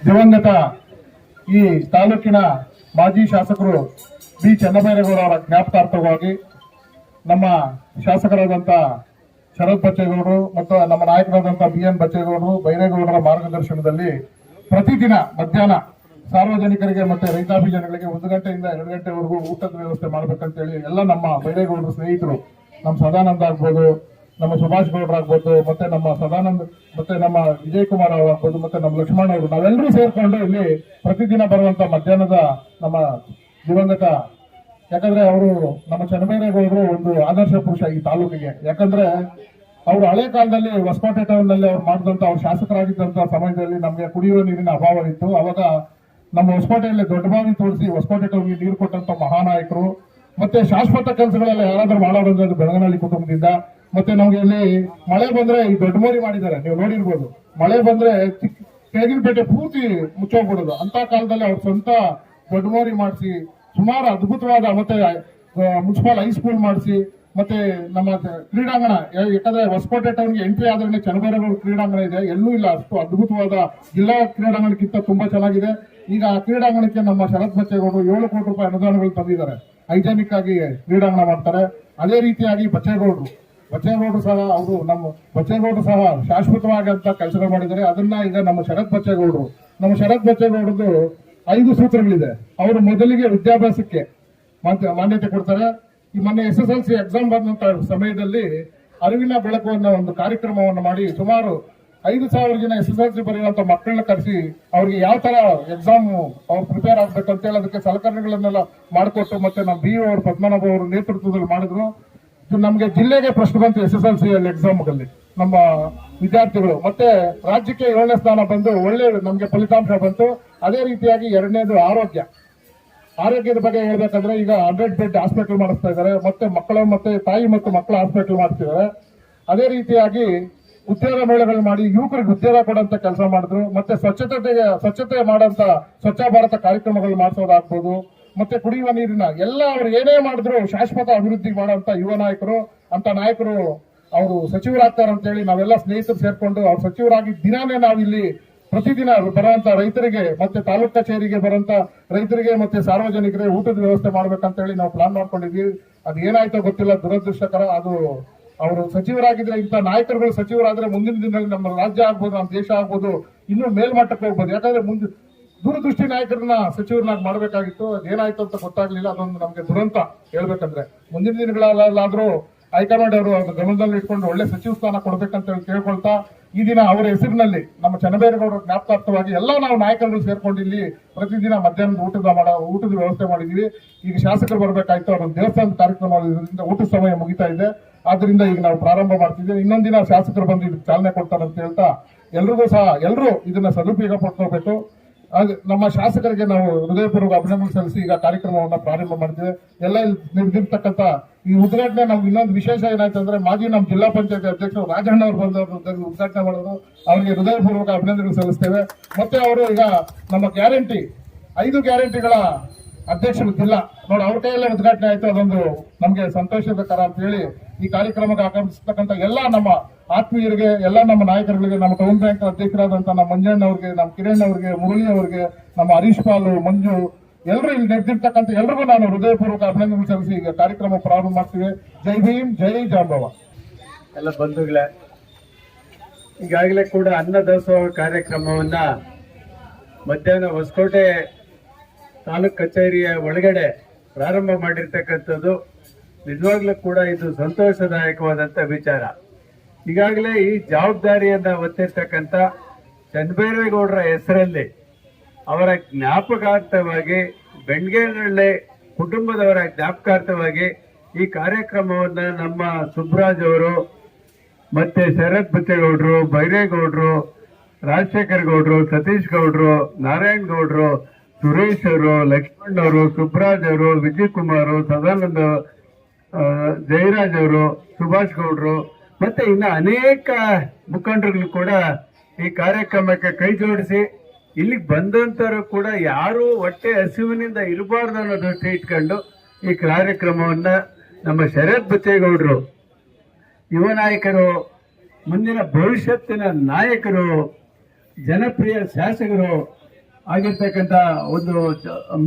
ದಿವಂಗತ ಈ ತಾಲೂಕಿನ ಮಾಜಿ ಶಾಸಕರು ಬಿ ಚನ್ನಬೈರೇಗೌಡ ಅವರ ಜ್ಞಾಪಕಾರ್ಥವಾಗಿ ನಮ್ಮ ಶಾಸಕರಾದಂಥ ಶರತ್ ಬಚ್ಚೇಗೌಡರು ಮತ್ತು ನಮ್ಮ ನಾಯಕರಾದಂಥ BN ಬಚ್ಚೇಗೌಡರು ಬೈರೇಗೌಡರ ಮಾರ್ಗದರ್ಶನದಲ್ಲಿ ಪ್ರತಿದಿನ ಮಧ್ಯಾಹ್ನ ಸಾರ್ವಜನಿಕರಿಗೆ ಮತ್ತೆ ರೈತಾಪಿ ಜನಗಳಿಗೆ 1 ಗಂಟೆಯಿಂದ 2 ಗಂಟೆವರೆಗೂ ಊಟದ ವ್ಯವಸ್ಥೆ ಮಾಡ್ಬೇಕಂತೇಳಿ ಎಲ್ಲ ನಮ್ಮ ಬೈರೇಗೌಡರ ಸ್ನೇಹಿತರು, ನಮ್ಮ ಸದಾನಂದ ಆಗ್ಬೋದು, ನಮ್ಮ ಸುಭಾಷ್ ಗೌಡ್ರ ಆಗ್ಬೋದು, ಮತ್ತೆ ನಮ್ಮ ಸದಾನಂದ್, ಮತ್ತೆ ನಮ್ಮ ವಿಜಯ್ ಕುಮಾರ್ ಆಗ್ಬೋದು, ಮತ್ತೆ ನಮ್ಮ ಲಕ್ಷ್ಮಣ ಅವರು, ನಾವೆಲ್ಲರೂ ಸೇರ್ಕೊಂಡು ಇಲ್ಲಿ ಪ್ರತಿದಿನ ಬರುವಂತ ಮಧ್ಯಾಹ್ನದ ನಮ್ಮ ದಿವಂಗತ, ಯಾಕಂದ್ರೆ ಅವರು ನಮ್ಮ ಚನ್ನಬೈರೇಗೌಡರು ಒಂದು ಆದರ್ಶ ಪುರುಷ ಈ ತಾಲೂಕಿಗೆ. ಯಾಕಂದ್ರೆ ಅವರು ಹಳೆ ಕಾಲದಲ್ಲಿ ಹೊಸಕೋಟೆ ಟೌನ್ ನಲ್ಲಿ ಅವ್ರು ಮಾಡಿದಂತ, ಅವ್ರು ಶಾಸಕರಾಗಿದ್ದಂತ ಸಮಯದಲ್ಲಿ ನಮಗೆ ಕುಡಿಯುವ ನೀರಿನ ಅಭಾವ ಇತ್ತು. ಅವಾಗ ನಮ್ಮ ಹೊಸಕೋಟೆಯಲ್ಲಿ ದೊಡ್ಡ ಬಾವಿ ತೋರಿಸಿ ಹೊಸಕೋಟೆ ಟೌನ್ಗೆ ನೀರು ಕೊಟ್ಟಂತ ಮಹಾನಾಯಕರು. ಮತ್ತೆ ಶಾಶ್ವತ ಕೆಲಸಗಳೆಲ್ಲ ಯಾರಾದ್ರೂ ಮಾಡೋದಂದ್ರೆ ಬೆಳಗನಹಳ್ಳಿ ಕುಟುಂಬದಿಂದ. ಮತ್ತೆ ನಮ್ಗೆ ಇಲ್ಲಿ ಮಳೆ ಬಂದ್ರೆ ಈ ದೊಡ್ಡ ಮೋರಿ ಮಾಡಿದ್ದಾರೆ, ನೀವು ನೋಡಿರ್ಬೋದು. ಮಳೆ ಬಂದ್ರೆ ಕೆಳಗಿನಪೇಟೆ ಪೂರ್ತಿ ಮುಚ್ಚೋಗ್ಬಿಡೋದು. ಅಂತ ಕಾಲದಲ್ಲಿ ಅವ್ರ ಸ್ವಂತ ದೊಡ್ಡ ಮೋರಿ ಮಾಡಿಸಿ ಸುಮಾರು ಅದ್ಭುತವಾದ, ಮತ್ತೆ ಮುನ್ಸಿಪಲ್ ಹೈಸ್ಕೂಲ್ ಮಾಡಿಸಿ, ಮತ್ತೆ ನಮ್ಮ ಕ್ರೀಡಾಂಗಣ, ಯಾಕಂದ್ರೆ ಹೊಸಕೋಟೆ ಟೌನ್ಗೆ ಎಂಟ್ರಿ ಆದ್ರೆ ಚನ್ನಬೈರೇಗೌಡ ಕ್ರೀಡಾಂಗಣ ಇದೆ, ಎಲ್ಲೂ ಇಲ್ಲ. ಅಷ್ಟು ಅದ್ಭುತವಾದ ಜಿಲ್ಲಾ ಕ್ರೀಡಾಂಗಣಕ್ಕಿಂತ ತುಂಬಾ ಚೆನ್ನಾಗಿದೆ. ಈಗ ಆ ಕ್ರೀಡಾಂಗಣಕ್ಕೆ ನಮ್ಮ ಶರತ್ ಬಚ್ಚೇಗೌಡರು 7 ಕೋಟಿ ರೂಪಾಯಿ ಅನುದಾನಗಳು ತಂದಿದ್ದಾರೆ. ಹೈಜೆನಿಕ್ ಆಗಿ ಕ್ರೀಡಾಂಗಣ ಮಾಡ್ತಾರೆ. ಅದೇ ರೀತಿಯಾಗಿ ಬಚ್ಚೇಗೌಡರು ಸಹ, ಅವರು ನಮ್ಮ ಬಚ್ಚೇಗೌಡರು ಸಹ ಶಾಶ್ವತವಾಗಿ ಅಂತ ಕೆಲಸಗಳು ಮಾಡಿದ್ದಾರೆ. ಅದನ್ನ ಈಗ ನಮ್ಮ ಶರತ್ ಬಚ್ಚೇಗೌಡರದು 5 ಸೂತ್ರಗಳಿದೆ. ಅವರು ಮೊದಲಿಗೆ ವಿದ್ಯಾಭ್ಯಾಸಕ್ಕೆ ಮಾನ್ಯತೆ ಕೊಡ್ತಾರೆ. ಈ ಮೊನ್ನೆ SSLC ಎಕ್ಸಾಮ್ ಬಂದಂತ ಸಮಯದಲ್ಲಿ ಅರಿವಿನ ಬೆಳಕು ಅನ್ನೋ ಒಂದು ಕಾರ್ಯಕ್ರಮವನ್ನು ಮಾಡಿ ಸುಮಾರು 5,000 ಜನ SSLC ಬರೆಯುವಂತ ಮಕ್ಕಳನ್ನ ಕರೆಸಿ ಅವ್ರಿಗೆ ಯಾವ ತರ ಎಕ್ಸಾಮ್ ಅವ್ರು ಪ್ರಿಪೇರ್ ಆಗ್ಬೇಕಂತ ಹೇಳಿ ಅದಕ್ಕೆ ಸಲಕರಣೆಗಳನ್ನೆಲ್ಲ ಮಾಡಿಕೊಟ್ಟು, ಮತ್ತೆ ನಮ್ಮ BO ಅವರು ಪದ್ಮನಾಭ ಅವರು ನೇತೃತ್ವದಲ್ಲಿ ಮಾಡಿದ್ರು. ನಮ್ಗೆ ಜಿಲ್ಲೆಗೆ ಪ್ರಶ್ನೆ ಬಂತು SSLC ಎಕ್ಸಾಮ್ಗಳಲ್ಲಿ ನಮ್ಮ ವಿದ್ಯಾರ್ಥಿಗಳು. ಮತ್ತೆ ರಾಜ್ಯಕ್ಕೆ 7ನೇ ಸ್ಥಾನ ಬಂದು ಒಳ್ಳೆ ನಮ್ಗೆ ಫಲಿತಾಂಶ ಬಂತು. ಅದೇ ರೀತಿಯಾಗಿ 2ನೇದು ಆರೋಗ್ಯದ ಬಗ್ಗೆ ಹೇಳ್ಬೇಕಂದ್ರೆ ಈಗ 100 ಬೆಡ್ ಹಾಸ್ಪಿಟಲ್ ಮಾಡಿಸ್ತಾ ಇದ್ದಾರೆ. ಮತ್ತೆ ತಾಯಿ ಮತ್ತು ಮಕ್ಕಳ ಹಾಸ್ಪಿಟಲ್ ಮಾಡ್ತಿದ್ದಾರೆ. ಅದೇ ರೀತಿಯಾಗಿ ಉದ್ಯೋಗ ಮೇಳಗಳು ಮಾಡಿ ಯುವಕರಿಗೆ ಉದ್ಯೋಗ ಕೊಡುವಂತ ಕೆಲಸ ಮಾಡಿದ್ರು. ಮತ್ತೆ ಸ್ವಚ್ಛತೆ ಮಾಡಂತ ಸ್ವಚ್ಛ ಭಾರತ ಕಾರ್ಯಕ್ರಮಗಳು ಮಾಡಿಸೋದಾಗ್ಬೋದು. ಮತ್ತೆ ಕುಡಿಯುವ ನೀರಿನ ಎಲ್ಲ ಅವ್ರು ಏನೇ ಮಾಡಿದ್ರು ಶಾಶ್ವತ ಅಭಿವೃದ್ಧಿ ಮಾಡುವಂತ ಯುವ ನಾಯಕರು. ಅಂತ ನಾಯಕರು ಅವರು ಸಚಿವರಾಗ್ತಾರಂತ ಹೇಳಿ ನಾವೆಲ್ಲ ಸ್ನೇಹಿತರು ಸೇರ್ಕೊಂಡು ಅವ್ರು ಸಚಿವರಾಗಿ ದಿನಾನೇ ನಾವಿಲ್ಲಿ ಪ್ರತಿದಿನ ಬರುವಂತ ರೈತರಿಗೆ, ಮತ್ತೆ ತಾಲೂಕ್ ಕಚೇರಿಗೆ ಬರುವಂತ ರೈತರಿಗೆ ಮತ್ತೆ ಸಾರ್ವಜನಿಕರಿಗೆ ಊಟದ ವ್ಯವಸ್ಥೆ ಮಾಡ್ಬೇಕಂತ ಹೇಳಿ ನಾವು ಪ್ಲಾನ್ ಮಾಡ್ಕೊಂಡಿದ್ವಿ. ಅದು ಏನಾಯ್ತೋ ಗೊತ್ತಿಲ್ಲ, ದುರದೃಷ್ಟಕರ. ಅದು ಅವರು ಸಚಿವರಾಗಿದ್ರೆ, ಇಂಥ ನಾಯಕರುಗಳು ಸಚಿವರಾದ್ರೆ ಮುಂದಿನ ದಿನದಲ್ಲಿ ನಮ್ಮ ರಾಜ್ಯ ಆಗ್ಬೋದು, ನಮ್ಮ ದೇಶ ಆಗ್ಬೋದು, ಇನ್ನೂ ಮೇಲ್ಮಟ್ಟಕ್ಕೆ ಹೋಗ್ಬೋದು. ಯಾಕಂದ್ರೆ ದೂರದೃಷ್ಟಿ ನಾಯಕರನ್ನ ಸಚಿವರನ್ನಾಗಿ ಮಾಡಬೇಕಾಗಿತ್ತು. ಅದೇನಾಯ್ತು ಅಂತ ಗೊತ್ತಾಗ್ಲಿಲ್ಲ. ಅದೊಂದು ನಮ್ಗೆ ದುರಂತ ಹೇಳ್ಬೇಕಂದ್ರೆ. ಮುಂದಿನ ದಿನಗಳಲ್ಲಾದ್ರೂ ಹೈಕಮಾಂಡ್ ಅವರು ಅದ್ರ ಗಮನದಲ್ಲಿ ಇಟ್ಕೊಂಡು ಒಳ್ಳೆ ಸಚಿವ ಸ್ಥಾನ ಕೊಡ್ಬೇಕಂತ ಹೇಳಿ ಕೇಳ್ಕೊಳ್ತಾ, ಈ ದಿನ ಅವರ ಹೆಸರಿನಲ್ಲಿ ನಮ್ಮ ಚನ್ನಬೈರೇಗೌಡರ ಜ್ಞಾಪಕಾರ್ಥವಾಗಿ ಎಲ್ಲ ನಾವು ನಾಯಕರುಗಳು ಸೇರ್ಕೊಂಡು ಇಲ್ಲಿ ಪ್ರತಿದಿನ ಮಧ್ಯಾಹ್ನದ ಊಟದ ವ್ಯವಸ್ಥೆ ಮಾಡಿದೀವಿ. ಈಗ ಶಾಸಕರು ಬರಬೇಕಾಯ್ತು, ಅವರೊಂದು ದೇವಸ್ಥಾನದ ಕಾರ್ಯಕ್ರಮ ಇರೋದ್ರಿಂದ ಊಟದ ಸಮಯ ಮುಗಿತಾ ಇದೆ. ಆದ್ರಿಂದ ಈಗ ನಾವು ಪ್ರಾರಂಭ ಮಾಡ್ತಿದ್ದೀವಿ. ಇನ್ನೊಂದಿನ ಶಾಸಕರು ಬಂದು ಇದಕ್ಕೆ ಚಾಲನೆ ಕೊಡ್ತಾರೆ ಅಂತ ಹೇಳ್ತಾ ಎಲ್ಲರೂ ಇದನ್ನ ಸದುಪಯೋಗ ಪಡ್ಕೋಬೇಕು. ನಮ್ಮ ಶಾಸಕರಿಗೆ ನಾವು ಹೃದಯಪೂರ್ವಕ ಅಭಿನಂದನೆ ಸಲ್ಲಿಸಿ ಈಗ ಕಾರ್ಯಕ್ರಮವನ್ನು ಪ್ರಾರಂಭ ಮಾಡಿದ್ದೇವೆ. ಎಲ್ಲ ನಿರ್ದಿರ್ತಕ್ಕಂಥ ಈ ಉದ್ಘಾಟನೆ ನಮ್ಗೆ ಇನ್ನೊಂದು ವಿಶೇಷ ಏನಾಯ್ತು ಅಂದ್ರೆ, ಮಾಜಿ ನಮ್ಮ ಜಿಲ್ಲಾ ಪಂಚಾಯತ್ ಅಧ್ಯಕ್ಷರು ರಾಜಣ್ಣ ಅವರು ಬಂದವರು ಉದ್ಘಾಟನೆ ಮಾಡೋದು. ಅವರಿಗೆ ಹೃದಯಪೂರ್ವಕ ಅಭಿನಂದನೆ ಸಲ್ಲಿಸ್ತೇವೆ. ಮತ್ತೆ ಅವರು ಈಗ ನಮ್ಮ 5 ಗ್ಯಾರಂಟಿಗಳ ಅಧ್ಯಕ್ಷರು ಜಿಲ್ಲಾ ನೋಡಿ, ಅವ್ರ ಕೈಯಲ್ಲೇ ಉದ್ಘಾಟನೆ ಆಯ್ತು. ಅದೊಂದು ನಮ್ಗೆ ಸಂತೋಷಕರ ಅಂತ ಹೇಳಿ ಈ ಕಾರ್ಯಕ್ರಮಕ್ಕೆ ಆಗಮಿಸತಕ್ಕಂಥ ಎಲ್ಲ ನಮ್ಮ ಆತ್ಮೀಯರಿಗೆ, ಎಲ್ಲ ನಮ್ಮ ನಾಯಕರುಗಳಿಗೆ, ನಮ್ಮ ಟೌನ್ ಬ್ಯಾಂಕ್ ಅಧ್ಯಕ್ಷರಾದಂಥ ನಮ್ಮ ಮಂಜಣ್ಣ ಅವ್ರಿಗೆ, ನಮ್ಮ ಕಿರಣ್ ಅವ್ರಿಗೆ, ಮುರಳಿ ಅವ್ರಿಗೆ, ನಮ್ಮ ಹರೀಶ್ ಪಾಲು, ಮಂಜು, ಎಲ್ಲರೂ ಇಲ್ಲಿ ನಡೆದಿರ್ತಕ್ಕಂಥ ಎಲ್ರಿಗೂ ನಾನು ಹೃದಯಪೂರ್ವಕ ಅಭಿನಂದನೆ ಸಲ್ಲಿಸಿ ಈಗ ಕಾರ್ಯಕ್ರಮ ಪ್ರಾರಂಭ ಮಾಡ್ತೀವಿ. ಜೈ ಭೀಮ್, ಜೈ ಜಾಂಬವ. ಎಲ್ಲ ಬಂಧುಗಳೇ, ಈಗಾಗಲೇ ಕೂಡ ಅನ್ನದಾಸೋಹ ಕಾರ್ಯಕ್ರಮವನ್ನ ಮಧ್ಯಾಹ್ನ ಹೊಸಕೋಟೆ ತಾಲೂಕ್ ಕಚೇರಿಯ ಒಳಗಡೆ ಪ್ರಾರಂಭ ಮಾಡಿರ್ತಕ್ಕಂಥದ್ದು ನಿಜವಾಗ್ಲೂ ಕೂಡ ಇದು ಸಂತೋಷದಾಯಕವಾದಂತ ವಿಚಾರ. ಈಗಾಗಲೇ ಈ ಜವಾಬ್ದಾರಿಯನ್ನ ಹೊತ್ತಿರ್ತಕ್ಕಂಥ ಚನ್ನಬೈರೇಗೌಡರ ಹೆಸರಲ್ಲಿ ಅವರ ಜ್ಞಾಪಕಾರ್ಥವಾಗಿ, ಬೆಣ್ಗೇನಹಳ್ಳಿ ಕುಟುಂಬದವರ ಜ್ಞಾಪಕಾರ್ಥವಾಗಿ ಈ ಕಾರ್ಯಕ್ರಮವನ್ನ ನಮ್ಮ ಸುಬ್ರಾಜ್ ಅವರು, ಮತ್ತೆ ಶರತ್ ಬಚ್ಚೇಗೌಡರು, ಬೈರೇಗೌಡರು, ರಾಜಶೇಖರ್ ಗೌಡರು, ಸತೀಶ್ ಗೌಡರು, ನಾರಾಯಣ್ ಗೌಡರು, ಸುರೇಶ್ ಅವರು, ಲಕ್ಷ್ಮಣ್ ಅವರು, ಸುಬ್ರಾಜ್ ಅವರು, ವಿಜಯ್ ಕುಮಾರ್, ಸದಾನಂದ, ಜಯರಾಜ್ ಅವರು, ಸುಭಾಷ್ ಗೌಡರು, ಮತ್ತೆ ಇನ್ನು ಅನೇಕ ಮುಖಂಡರುಗಳು ಕೂಡ ಈ ಕಾರ್ಯಕ್ರಮಕ್ಕೆ ಕೈ ಜೋಡಿಸಿ ಇಲ್ಲಿಗೆ ಬಂದಂತರು ಕೂಡ ಯಾರು ಹೊಟ್ಟೆ ಹಸಿವಿನಿಂದ ಇರಬಾರ್ದು ಅನ್ನೋ ದೃಷ್ಟಿ ಇಟ್ಕೊಂಡು ಈ ಕಾರ್ಯಕ್ರಮವನ್ನ ನಮ್ಮ ಶರತ್ ಬಚ್ಚೇಗೌಡರು, ಯುವ ನಾಯಕರು, ಮುಂದಿನ ಭವಿಷ್ಯತ್ತಿನ ನಾಯಕರು, ಜನಪ್ರಿಯ ಶಾಸಕರು, ಆಗಿರ್ತಕ್ಕಂಥ ಒಂದು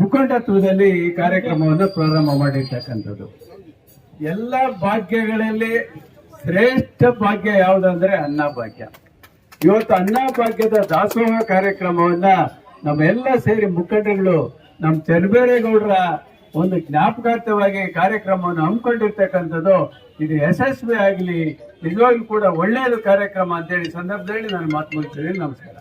ಮುಖಂಡತ್ವದಲ್ಲಿ ಈ ಕಾರ್ಯಕ್ರಮವನ್ನು ಪ್ರಾರಂಭ ಮಾಡಿರ್ತಕ್ಕಂಥದ್ದು. ಎಲ್ಲ ಭಾಗ್ಯಗಳಲ್ಲಿ ಶ್ರೇಷ್ಠ ಭಾಗ್ಯ ಯಾವುದಂದ್ರೆ ಅನ್ನಭಾಗ್ಯ. ಇವತ್ತು ಅನ್ನಭಾಗ್ಯದ ದಾಸೋಹ ಕಾರ್ಯಕ್ರಮವನ್ನ ನಮ್ಮೆಲ್ಲ ಸೇರಿ ಮುಖಂಡರುಗಳು ನಮ್ಮ ಚನ್ನಬೈರೇಗೌಡರ ಒಂದು ಜ್ಞಾಪಕಾರ್ಥವಾಗಿ ಕಾರ್ಯಕ್ರಮವನ್ನು ಹಮ್ಮಿಕೊಂಡಿರ್ತಕ್ಕಂಥದ್ದು ಇದು ಯಶಸ್ವಿ ಆಗಲಿ, ನಿಜವಾಗ್ಲೂ ಕೂಡ ಒಳ್ಳೆಯದು ಕಾರ್ಯಕ್ರಮ ಅಂತೇಳಿ ಸಂದರ್ಭದಲ್ಲಿ ನಾನು ಮಾತು ಮುಗಿಸ್ತೀನಿ. ನಮಸ್ಕಾರ.